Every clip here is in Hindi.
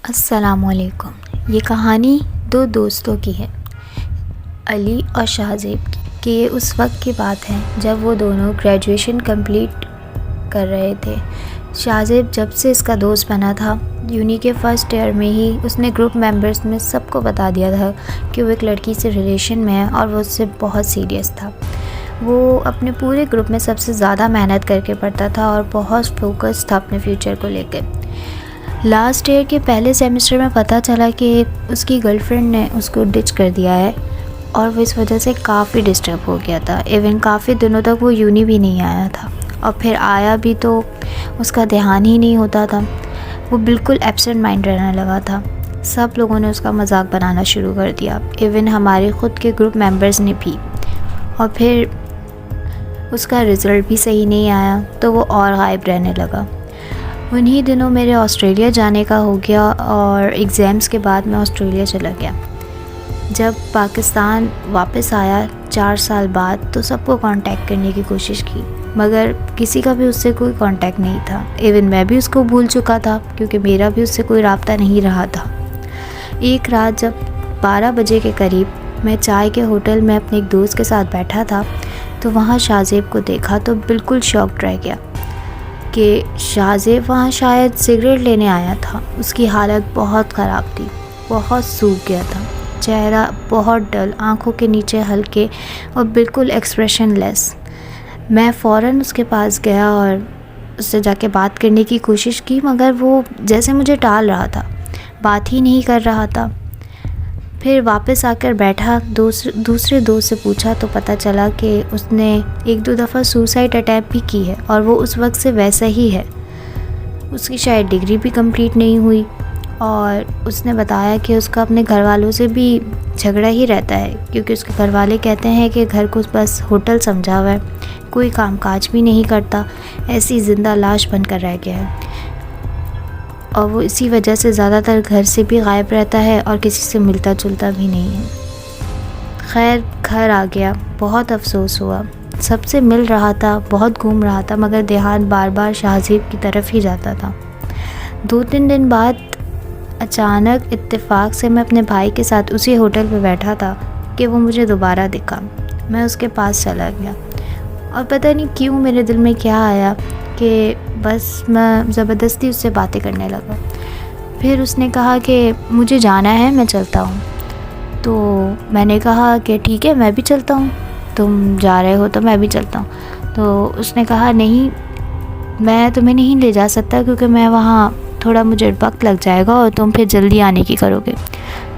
अस्सलामुअलैकुम। ये कहानी दो दोस्तों की है, अली और शाहज़ेब की। कि ये उस वक्त की बात है जब वो दोनों ग्रेजुएशन कंप्लीट कर रहे थे। शाहज़ेब जब से इसका दोस्त बना था, यूनी के फर्स्ट ईयर में ही उसने ग्रुप मेंबर्स में सबको बता दिया था कि वो एक लड़की से रिलेशन में है और वो उससे बहुत सीरियस था। वो अपने पूरे ग्रुप में सबसे ज़्यादा मेहनत करके पढ़ता था और बहुत फोकस था अपने फ्यूचर को लेकर। लास्ट ईयर के पहले सेमेस्टर में पता चला कि उसकी गर्लफ्रेंड ने उसको डिच कर दिया है और वो इस वजह से काफ़ी डिस्टर्ब हो गया था। इवन काफ़ी दिनों तक वो यूनी भी नहीं आया था और फिर आया भी तो उसका ध्यान ही नहीं होता था। वो बिल्कुल एब्सेंट माइंड रहने लगा था। सब लोगों ने उसका मजाक बनाना शुरू कर दिया, इवन हमारे ख़ुद के ग्रुप मेंबर्स ने भी। और फिर उसका रिज़ल्ट भी सही नहीं आया तो वो और गायब रहने लगा। उन्हीं दिनों मेरे ऑस्ट्रेलिया जाने का हो गया और एग्ज़ाम्स के बाद मैं ऑस्ट्रेलिया चला गया। जब पाकिस्तान वापस आया 4 साल बाद तो सबको कांटेक्ट करने की कोशिश की, मगर किसी का भी उससे कोई कांटेक्ट नहीं था। इवन मैं भी उसको भूल चुका था क्योंकि मेरा भी उससे कोई राब्ता नहीं रहा था। एक रात जब 12 बजे के करीब मैं चाय के होटल में अपने एक दोस्त के साथ बैठा था तो वहाँ शाहज़ेब को देखा तो बिल्कुल शॉक्ड रह गया कि शाहज़ेब वहाँ शायद सिगरेट लेने आया था। उसकी हालत बहुत ख़राब थी, बहुत सूख गया था, चेहरा बहुत डल, आंखों के नीचे हल्के और बिल्कुल एक्सप्रेशनलेस। मैं फ़ौरन उसके पास गया और उससे जाके बात करने की कोशिश की, मगर वो जैसे मुझे टाल रहा था, बात ही नहीं कर रहा था। फिर वापस आकर बैठा, दूसरे दोस्त से पूछा तो पता चला कि उसने 1-2 दफ़ा सुसाइड अटैम्प्ट भी की है और वो उस वक्त से वैसा ही है। उसकी शायद डिग्री भी कंप्लीट नहीं हुई और उसने बताया कि उसका अपने घर वालों से भी झगड़ा ही रहता है क्योंकि उसके घर वाले कहते हैं कि घर को बस होटल समझा हुआ है, कोई कामकाज भी नहीं करता, ऐसी ज़िंदा लाश बनकर रह गया है और वो इसी वजह से ज़्यादातर घर से भी गायब रहता है और किसी से मिलता जुलता भी नहीं है। खैर घर आ गया, बहुत अफसोस हुआ। सबसे मिल रहा था, बहुत घूम रहा था, मगर ध्यान बार बार शाहज़ेब की तरफ ही जाता था। 2-3 दिन बाद अचानक इत्तेफाक से मैं अपने भाई के साथ उसी होटल पे बैठा था कि वो मुझे दोबारा दिखा। मैं उसके पास चला गया और पता नहीं क्यों मेरे दिल में क्या आया कि बस मैं ज़बरदस्ती उससे बातें करने लगा। फिर उसने कहा कि मुझे जाना है, मैं चलता हूँ। तो मैंने कहा कि ठीक है, मैं भी चलता हूँ, तुम जा रहे हो तो मैं भी चलता हूँ। तो उसने कहा नहीं, मैं तुम्हें नहीं ले जा सकता क्योंकि मैं वहाँ थोड़ा मुझे वक्त लग जाएगा और तुम फिर जल्दी आने की करोगे।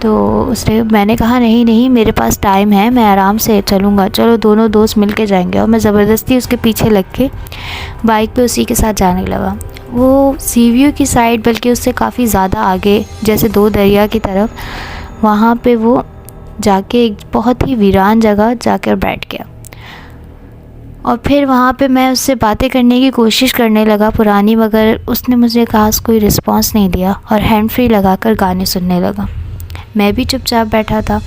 तो मैंने कहा नहीं नहीं, मेरे पास टाइम है, मैं आराम से चलूँगा, चलो दोनों दोस्त मिल के जाएंगे। और मैं ज़बरदस्ती उसके पीछे लग के बाइक पे उसी के साथ जाने लगा। वो सी व्यू की साइड, बल्कि उससे काफ़ी ज़्यादा आगे, जैसे 2 दरिया की तरफ, वहाँ पे वो जाके एक बहुत ही वीरान जगह जाकर बैठ गया। और फिर वहाँ पे मैं उससे बातें करने की कोशिश करने लगा पुरानी, मगर उसने मुझे खास कोई रिस्पांस नहीं दिया और हैंड फ्री लगाकर गाने सुनने लगा। मैं भी चुपचाप बैठा था।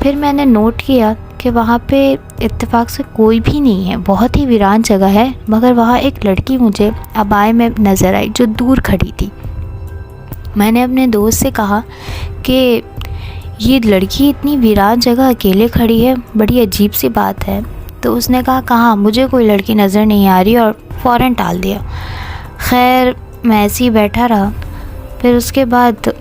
फिर मैंने नोट किया कि वहाँ पे इत्तेफाक से कोई भी नहीं है, बहुत ही वीरान जगह है, मगर वहाँ एक लड़की मुझे अबाए में नज़र आई जो दूर खड़ी थी। मैंने अपने दोस्त से कहा कि ये लड़की इतनी वीरान जगह अकेले खड़ी है, बड़ी अजीब सी बात है। तो उसने कहा कहाँ, मुझे कोई लड़की नज़र नहीं आ रही, और फ़ौरन टाल दिया। खैर मैं ऐसे ही बैठा रहा। फिर उसके बाद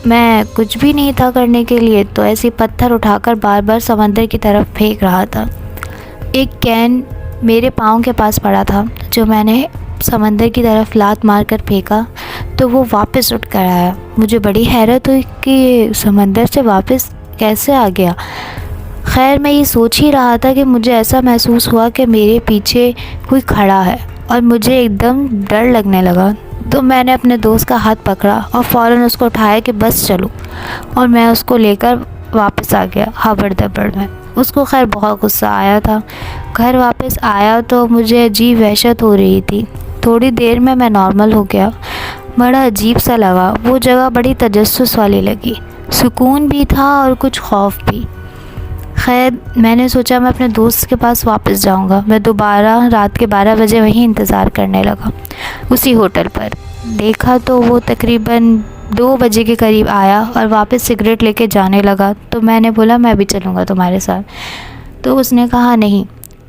मैं कुछ भी नहीं था करने के लिए, तो ऐसे पत्थर उठाकर बार बार समंदर की तरफ फेंक रहा था। एक कैन मेरे पाँव के पास पड़ा था जो मैंने समंदर की तरफ लात मारकर फेंका तो वो वापस उठ कर आया। मुझे बड़ी हैरत हुई कि समंदर से वापस कैसे आ गया। खैर मैं ये सोच ही रहा था कि मुझे ऐसा महसूस हुआ कि मेरे पीछे कोई खड़ा है और मुझे एकदम डर लगने लगा। तो मैंने अपने दोस्त का हाथ पकड़ा और फ़ौरन उसको उठाया कि बस चलो, और मैं उसको लेकर वापस आ गया हबड़ दबड़ में। उसको खैर बहुत गुस्सा आया था। घर वापस आया तो मुझे अजीब वहशत हो रही थी। थोड़ी देर में मैं नॉर्मल हो गया। बड़ा अजीब सा लगा, वो जगह बड़ी तजस्सुस वाली लगी, सुकून भी था और कुछ खौफ भी। खैर मैंने सोचा मैं अपने दोस्त के पास वापस जाऊंगा। मैं दोबारा रात के 12 बजे वहीं इंतज़ार करने लगा उसी होटल पर। देखा तो वो तकरीबन 2 बजे के करीब आया और वापस सिगरेट लेके जाने लगा। तो मैंने बोला मैं भी चलूँगा तुम्हारे साथ। तो उसने कहा नहीं,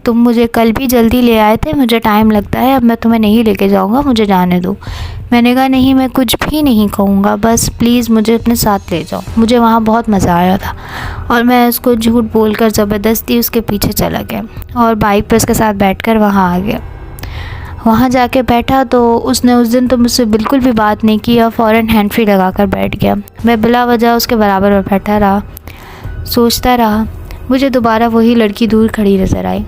तुम मुझे कल भी जल्दी ले आए थे, मुझे टाइम लगता है, अब मैं तुम्हें नहीं लेके जाऊँगा, मुझे जाने दो। मैंने कहा नहीं, मैं कुछ भी नहीं कहूँगा, बस प्लीज़ मुझे अपने साथ ले जाओ। मुझे वहाँ बहुत मज़ा आया था और मैं उसको झूठ बोलकर ज़बरदस्ती उसके पीछे चला गया और बाइक पर उसके साथ बैठकर वहाँ आ गया। वहाँ जाके बैठा तो उसने उस दिन तो मुझसे बिल्कुल भी बात नहीं की और फ़ौरन हैंड फ्री लगा कर बैठ गया। मैं बिला वजह उसके बराबर में बैठा रहा, सोचता रहा। मुझे दोबारा वही लड़की दूर खड़ी नज़र आई।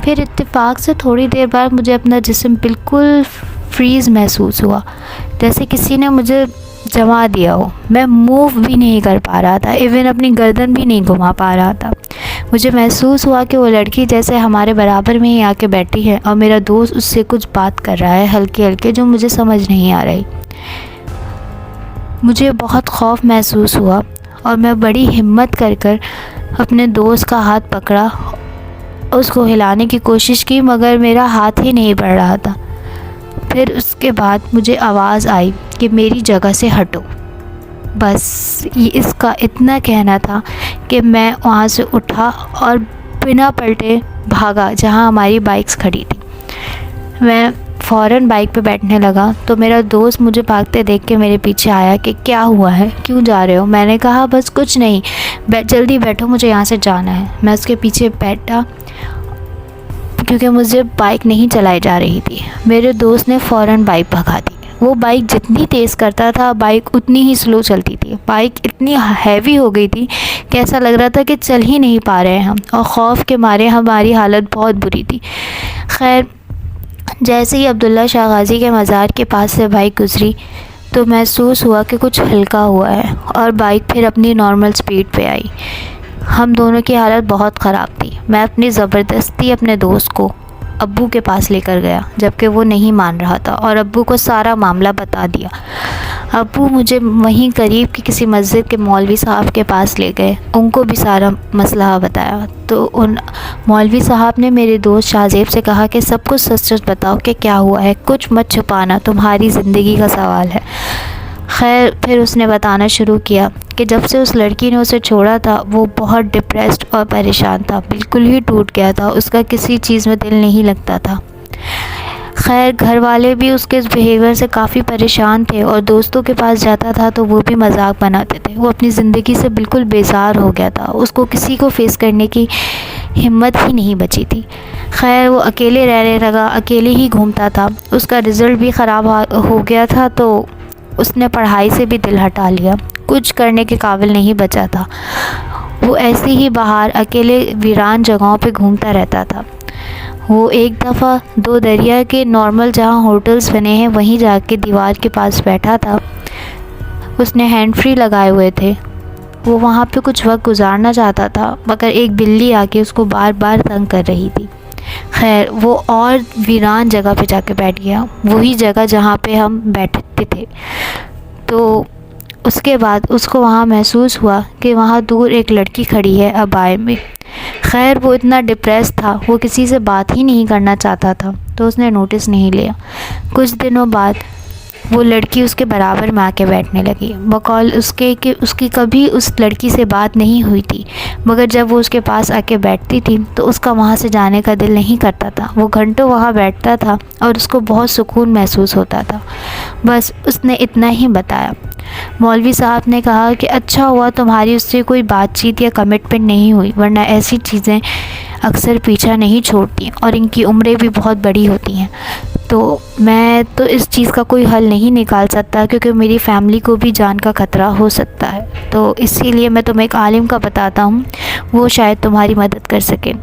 फिर इत्तेफाक से थोड़ी देर बाद मुझे अपना जिस्म बिल्कुल फ्रीज़ महसूस हुआ, जैसे किसी ने मुझे जमा दिया हो। मैं मूव भी नहीं कर पा रहा था, इवन अपनी गर्दन भी नहीं घुमा पा रहा था। मुझे महसूस हुआ कि वो लड़की जैसे हमारे बराबर में ही आके बैठी है और मेरा दोस्त उससे कुछ बात कर रहा है हल्के हल्के, जो मुझे समझ नहीं आ रही। मुझे बहुत खौफ महसूस हुआ और मैं बड़ी हिम्मत कर अपने दोस्त का हाथ पकड़ा, उसको हिलाने की कोशिश की, मगर मेरा हाथ ही नहीं बढ़ रहा था। फिर उसके बाद मुझे आवाज़ आई कि मेरी जगह से हटो। बस ये इसका इतना कहना था कि मैं वहाँ से उठा और बिना पलटे भागा जहाँ हमारी बाइक्स खड़ी थी। मैं फ़ौरन बाइक पे बैठने लगा तो मेरा दोस्त मुझे भागते देख के मेरे पीछे आया कि क्या हुआ है, क्यों जा रहे हो। मैंने कहा बस कुछ नहीं, जल्दी बैठो, मुझे यहाँ से जाना है। मैं उसके पीछे बैठा क्योंकि मुझे बाइक नहीं चलाई जा रही थी। मेरे दोस्त ने फ़ौरन बाइक भगा दी। वो बाइक जितनी तेज़ करता था बाइक उतनी ही स्लो चलती थी। बाइक इतनी हैवी हो गई थी कि ऐसा लग रहा था कि चल ही नहीं पा रहे हैं हम, और ख़ौफ के मारे हमारी हालत बहुत बुरी थी। खैर, जैसे ही अब्दुल्ला शाह गाज़ी के मज़ार के पास से बाइक गुज़री तो महसूस हुआ कि कुछ हल्का हुआ है और बाइक फिर अपनी नॉर्मल स्पीड पे आई। हम दोनों की हालत बहुत ख़राब थी। मैं अपनी ज़बरदस्ती अपने दोस्त को अब्बू के पास लेकर गया, जबकि वो नहीं मान रहा था, और अब्बू को सारा मामला बता दिया। अब्बू मुझे वहीं करीब की किसी मस्जिद के मौलवी साहब के पास ले गए, उनको भी सारा मसला बताया। तो उन मौलवी साहब ने मेरे दोस्त शाहज़ेब से कहा कि सब कुछ सच सच बताओ कि क्या हुआ है, कुछ मत छुपाना, तुम्हारी ज़िंदगी का सवाल है। खैर, फिर उसने बताना शुरू किया कि जब से उस लड़की ने उसे छोड़ा था वो बहुत डिप्रेस्ड और परेशान था, बिल्कुल ही टूट गया था, उसका किसी चीज़ में दिल नहीं लगता था। खैर, घर वाले भी उसके इस बिहेवियर से काफ़ी परेशान थे और दोस्तों के पास जाता था तो वो भी मजाक बनाते थे। वो अपनी ज़िंदगी से बिल्कुल बेजार हो गया था, उसको किसी को फेस करने की हिम्मत ही नहीं बची थी। खैर, वो अकेले रहने लगा, अकेले ही घूमता था। उसका रिज़ल्ट भी ख़राब हो गया था तो उसने पढ़ाई से भी दिल हटा लिया, कुछ करने के काबिल नहीं बचा था। वो ऐसे ही बाहर अकेले वीरान जगहों पे घूमता रहता था। वो एक दफ़ा दो दरिया के नॉर्मल जहाँ होटल्स बने हैं वहीं जाके दीवार के पास बैठा था। उसने हैंड फ्री लगाए हुए थे। वो वहाँ पे कुछ वक्त गुजारना चाहता था, मगर एक बिल्ली आके उसको बार बार तंग कर रही थी। खैर, वो और वीरान जगह पे जाके बैठ गया, वही जगह जहाँ पे हम बैठते थे। तो उसके बाद उसको वहाँ महसूस हुआ कि वहाँ दूर एक लड़की खड़ी है अबाए में। खैर, वो इतना डिप्रेस था, वो किसी से बात ही नहीं करना चाहता था, तो उसने नोटिस नहीं लिया। कुछ दिनों बाद वो लड़की उसके बराबर में आके बैठने लगी, बकौल उसके कि उसकी कभी उस लड़की से बात नहीं हुई थी, मगर जब वो उसके पास आके बैठती थी तो उसका वहाँ से जाने का दिल नहीं करता था। वो घंटों वहाँ बैठता था और उसको बहुत सुकून महसूस होता था। बस उसने इतना ही बताया। मौलवी साहब ने कहा कि अच्छा हुआ तुम्हारी उससे कोई बातचीत या कमिटमेंट नहीं हुई, वरना ऐसी चीज़ें अक्सर पीछा नहीं छोड़ती और इनकी उम्रें भी बहुत बड़ी होती हैं। तो मैं तो इस चीज़ का कोई हल नहीं निकाल सकता क्योंकि मेरी फ़ैमिली को भी जान का ख़तरा हो सकता है, तो इसीलिए मैं तुम्हें एक आलिम का बताता हूँ, वो शायद तुम्हारी मदद कर सके।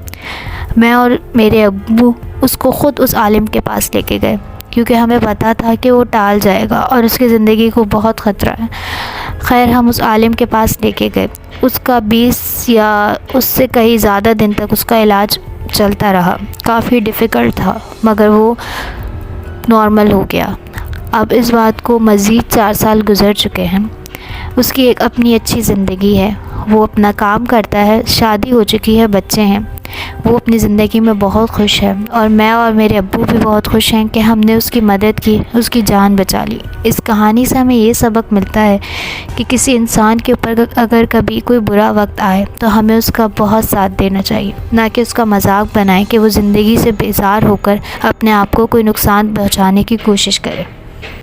मैं और मेरे अब्बू उसको ख़ुद उस आलिम के पास लेके गए क्योंकि हमें पता था कि वो टाल जाएगा और उसकी ज़िंदगी को बहुत ख़तरा है। खैर, हम उस आलिम के पास लेके गए। उसका 20 या उससे कहीं ज़्यादा दिन तक उसका इलाज चलता रहा। काफ़ी डिफ़िकल्ट था, मगर वो नॉर्मल हो गया। अब इस बात को मज़ीद 4 साल गुज़र चुके हैं। उसकी एक अपनी अच्छी ज़िंदगी है, वो अपना काम करता है, शादी हो चुकी है, बच्चे हैं। वो अपनी ज़िंदगी में बहुत खुश है और मैं और मेरे अब्बू भी बहुत खुश हैं कि हमने उसकी मदद की, उसकी जान बचा ली। इस कहानी से हमें ये सबक मिलता है कि किसी इंसान के ऊपर अगर कभी कोई बुरा वक्त आए तो हमें उसका बहुत साथ देना चाहिए, ना कि उसका मजाक बनाएं कि वो ज़िंदगी से बेजार होकर अपने आप को कोई नुकसान पहुंचाने की कोशिश करे।